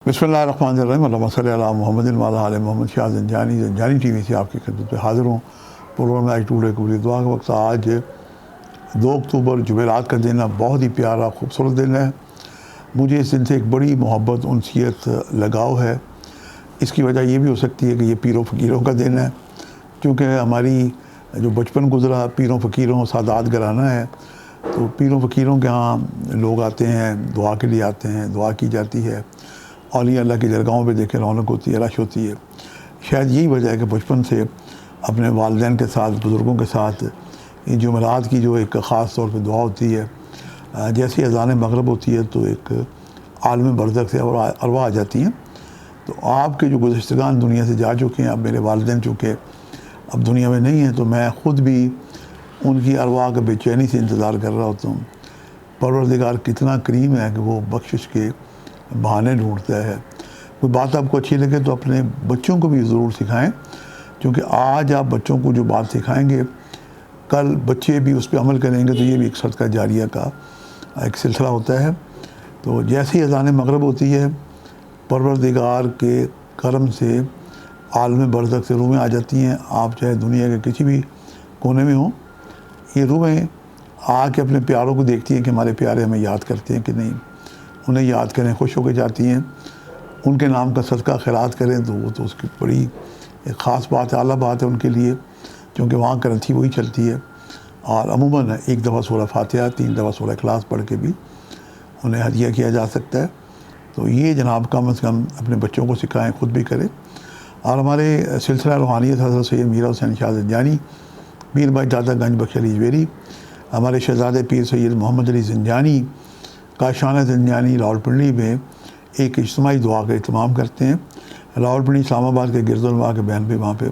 बिस्मिल्लाहिर्रहमानिर्रहीम अल्लाहुम्मा सल्लि अला मुहम्मदिन व अला आलि मोहम्मद। शाह ज़ंजानी टीवी से आपकी खिदमत में हाज़िर हूँ। प्रोग्राम में आज टुडे कबूल दुआ का वक्त। आज 2 अक्टूबर जुमेरात का दिन है, बहुत ही प्यारा खूबसूरत दिन है। मुझे इस दिन से एक बड़ी मोहब्बत उनसियत लगाव है। इसकी वजह ये भी हो सकती है कि ये पीरों फ़कीरों का दिन है, क्योंकि हमारी जो बचपन गुज़रा पीरों फ़कीरों सादात घराना है। तो पीरों फ़कीरों के यहाँ लोग आते हैं, दुआ के लिए आते हैं, दुआ की जाती है। औलिया अल्लाह की दरगाहों पे देखे रौनक होती है, रश होती है। शायद यही वजह है कि बचपन से अपने वालिदैन के साथ, बुज़ुर्गों के साथ इन जुमेरात की जो एक ख़ास तौर पे दुआ होती है, जैसे अज़ान मगरिब होती है तो एक आलम बरज़ख से और अरवाह आ जाती हैं। तो आपके जो गुज़श्तगान दुनिया से जा चुके हैं, अब मेरे वालिदैन चूँकि अब दुनिया में नहीं हैं, तो मैं ख़ुद भी उनकी अरवाह का बेचैनी से इंतज़ार कर रहा होता हूँ। परवरदिगार कितना करीम है कि वो बख्शिश के बहाने ढूंढता है। कोई बात आपको अच्छी लगे तो अपने बच्चों को भी ज़रूर सिखाएं, क्योंकि आज आप बच्चों को जो बात सिखाएंगे, कल बच्चे भी उस पर अमल करेंगे, तो ये भी एक सदका जारिया का एक सिलसिला होता है। तो जैसे ही अज़ान मगरिब होती है, परवरदिगार के करम से आलम बरज़ख से रूहें आ जाती हैं। आप चाहे दुनिया के किसी भी कोने में हों, ये रूहें आके अपने प्यारों को देखती हैं कि हमारे प्यारे हमें याद करते हैं कि नहीं। उन्हें याद करें, खुश होकर जाती हैं। उनके नाम का सदका खैरात करें तो वो तो उसकी बड़ी एक ख़ास बात है, आला बात है उनके लिए, क्योंकि वहाँ करंसी वही चलती है। और अमूमन एक दफ़ा सूरह फातिहा, 3 दफ़ा सूरह इखलास पढ़ के भी उन्हें हदिया किया जा सकता है। तो ये जनाब कम से कम अपने बच्चों को सिखाएँ, ख़ुद भी करें। और हमारे सिलसिला रूहानियत हज़रत सैयद मीरा हुसैन शाह ज़ंजानी, पीर भाई दादा गंज बख्श अली अजमेरी, हमारे शहज़ादे पीर सैयद मोहम्मद अली ज़ंजानी काशाना ज़ंजानी रावलपिंडी में एक इज्तिमाई दुआ का एहतमाम करते हैं। रावलपिंडी इस्लामाबाद के गिरदुलवा के बयान पे वहाँ पे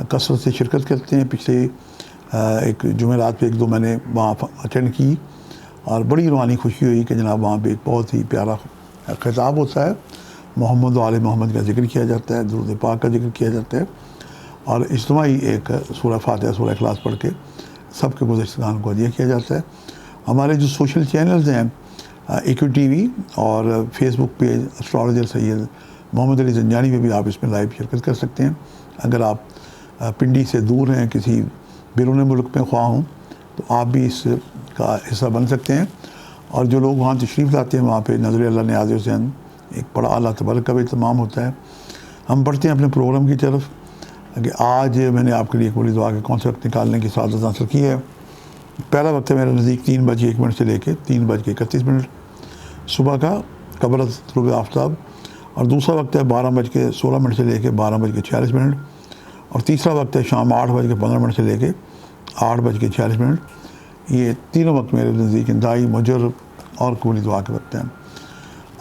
कसरत से शिरकत करते हैं। पिछले एक जुमेरात पे 1-2 मैंने वहाँ अटेंड की और बड़ी रूहानी खुशी हुई कि जनाब वहाँ पे एक बहुत ही प्यारा खिताब होता है। मोहम्मद व आले मोहम्मद का जिक्र किया जाता है, दुरूद पाक का जिक्र किया जाता है, और इज्तिमाई एक सूरह फातिहा सूरह इखलास पढ़ के सबके गुज़श्तगान को हदिया किया जाता है। हमारे जो सोशल चैनल्स हैं, इक्यू टीवी और Facebook page astrologer Syed Mohammad Ali Zanjani पे भी आप इसमें लाइव शिरकत कर सकते हैं। अगर आप पिंडी से दूर हैं, किसी बैरून मुल्क में ख्वाह हों, तो आप भी इसका हिस्सा बन सकते हैं। और जो लोग वहाँ तशरीफ़ लाते हैं, वहाँ पे नज़र अल्लाह नियाज़ हुसैन एक बड़ा आला तबरक का भी इत्माम होता है। हम बढ़ते हैं अपने प्रोग्राम की तरफ कि आज मैंने आपके लिए कबूल दुआ के कॉन्सेप्ट निकालने की सादत हासिल की है। पहला वक्त है मेरे नज़दीक 3:01 से लेकर 3:31 सुबह का कबल तुलूब आफ्ताब, और दूसरा वक्त है 12:16 से लेकर 12:46, और तीसरा वक्त है शाम 8:15 से लेकर 8:46। ये तीनों वक्त मेरे नज़दीक इंतहाई मुजर्रब और कबूल दुआ के वक्त हैं।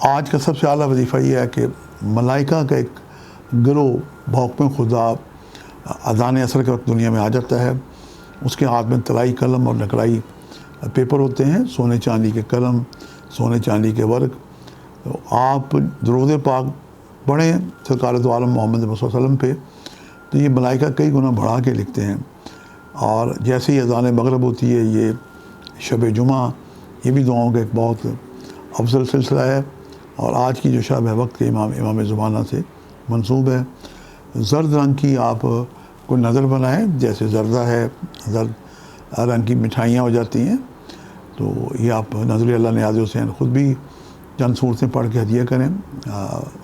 आज का सबसे आला वजीफ़ा ये है कि मलाइका का एक गिरोह भौक़ में खुदा अज़ान असर के वक्त दुनिया में आ जाता है। उसके हाथ में तलाई कलम और नकराई पेपर होते हैं, सोने चांदी के कलम, सोने चांदी के वर्क। तो आप दुरूद पाक पढ़ें सरकार दो आलम मोहम्मद वसल्लम पे, तो ये मलाइका कई गुना बढ़ा के लिखते हैं। और जैसे ही अज़ान मगरिब होती है, ये शब जुमा, ये भी दुआओं का एक बहुत अफजल सिलसिला है। और आज की जो शब है वक्त के इमाम ज़माना से मंसूब है। ज़र्द रंग की आप कोई नज़र बनाएं, जैसे ज़र्दा है, ज़र्द रंग की मिठाइयाँ हो जाती हैं, तो ये आप नज़र अल्लाह नियाज़ हुसैन ख़ुद भी चंद सूरतें पढ़ के हदिया करें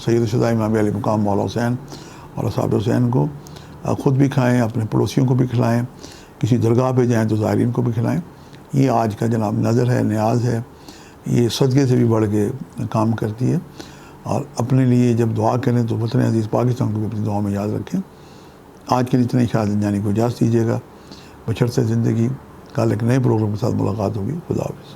सैयद शुदा इमाम अली मुकाम मौला हुसैन और असहाब हुसैन को। ख़ुद भी खाएं, अपने पड़ोसियों को भी खिलाएं, किसी दरगाह पे जाएं तो ज़ायरीन को भी खिलाएं। ये आज का जनाब नज़र है, न्याज है, ये सदक़े से भी बढ़ के काम करती है। और अपने लिए जब दुआ करें तो वतन अज़ीज़ पाकिस्तान को भी अपनी दुआ में याद रखें। आज के लिए इतना ही। शाह ज़ंजानी को इजाज़त दीजिएगा, बशर्ते ज़िंदगी। कल एक नए प्रोग्राम के साथ मुलाकात होगी। खुदा हाफ़िज़।